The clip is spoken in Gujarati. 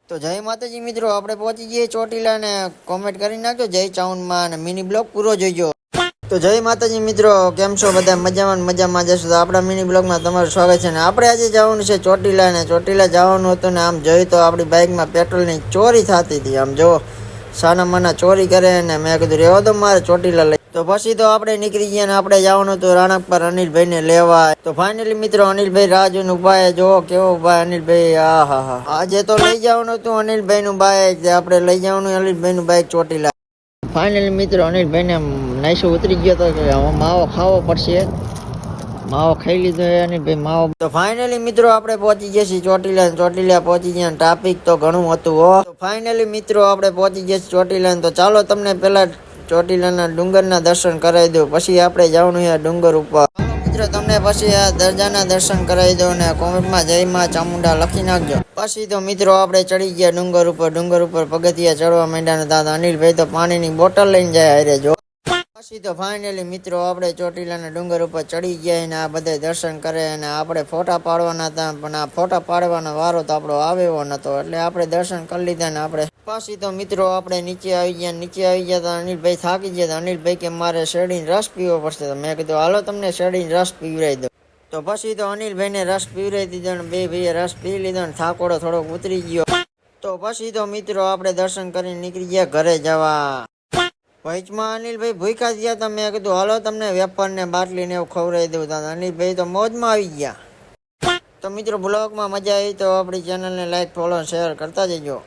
તો જય માતાજી મિત્રો, આપણે પહોંચી જઈએ ચોટીલા ને કોમેન્ટ કરી નાખજો જય ચાઉનમાં અને મિની બ્લોગ પૂરો જોઈજો. તો જય માતાજી મિત્રો, કેમ છો બધા? મજામાં જશો તો આપણા મિની બ્લોગમાં તમારું સ્વાગત છે. ને આપણે આજે જવાનું છે ચોટીલા ને ચોટીલા જવાનું હતું ને આમ જોયું તો આપણી બાઇકમાં પેટ્રોલની ચોરી થતી હતી. આમ જો સાના માના ચોરી કરે ને મેં કીધું રહેવા દો, મારે ચોટીલા લઈ. તો પછી તો આપણે નીકળી ગયા ને આપણે જવાનું હતું રાણક પર અનિલભાઈને લેવા. તો ફાઇનલી મિત્રો અનિલભાઈ રાજુનું ઉભા, જો કેવો ઉભા અનિલભાઈ. હા હા હા, આજે તો લઈ જવાનું હતું અનિલભાઈનું બાઇક, આપણે લઈ જવાનું અનિલભાઈનું બાઇક ચોટીલા. ફાઇનલી મિત્રો અનિલભાઈને નાઈસો ઉતરી ગયો તો કે માવો ખાવો પડશે, માવો ખાઈ લીધો અનિલભાઈ માવો. તો ફાઇનલી મિત્રો આપણે પહોંચી ગયા છીએ ચોટીલા પહોંચી ગયા. ટ્રાફિક તો ઘણું હતું હો. તો ફાઇનલી મિત્રો આપણે પહોંચી ગયા છીએ ચોટીલા. તો ચાલો તમને પેલા ચોટીલાના ડુંગરના દર્શન કરાવી દઉં, પછી આપણે જવાનું છે ડુંગર ઉપર. મિત્રો તમને પછી આ દરજાના દર્શન કરાવી દો ને કોમેન્ટમાં જય માં ચામુંડા લખી નાખજો. પછી તો મિત્રો આપણે ચડી ગયા ડુંગર ઉપર પગથિયા ચડવા માંડ્યા. દાદા અનિલભાઈ તો પાણીની બોટલ લઈને જાય હારે જો. પછી તો ફાઇનલી મિત્રો આપણે ચોટીલાના ડુંગર ઉપર ચડી ગયા ને આ બધા દર્શન કરે અને આપણે ફોટા પાડવાના હતા, પણ આ ફોટા પાડવાનો વારો તો આપણો આવ્યો નતો એટલે આપણે દર્શન કરી લીધા ને આપણે. પછી તો મિત્રો આપણે નીચે આવી ગયા તો અનિલભાઈ થાકી ગયા. અનિલભાઈ કે મારે શેરડીનો રસ પીવો પડશે. તો મેં કીધું હાલો તમને શેરડીનો રસ પીવડાવી દો. તો પછી તો અનિલભાઈને રસ પીવડાવી દીધો ને બે ભાઈએ રસ પી લીધો ને થાકોડો થોડોક ઉતરી ગયો. તો પછી તો મિત્રો આપણે દર્શન કરીને નીકળી ગયા ઘરે જવા. વચમાં અનિલભાઈ ભૂખ્યા ગયા હતા, મેં કીધું હાલો તમને વેપાર ને બાટલી ને એવું ખવડાવી દઉં. અનિલભાઈ તો મોજમાં આવી ગયા. તો મિત્રો બ્લોગમાં મજા આવી તો આપણી ચેનલને લાઈક ફોલો શેર કરતા જજો.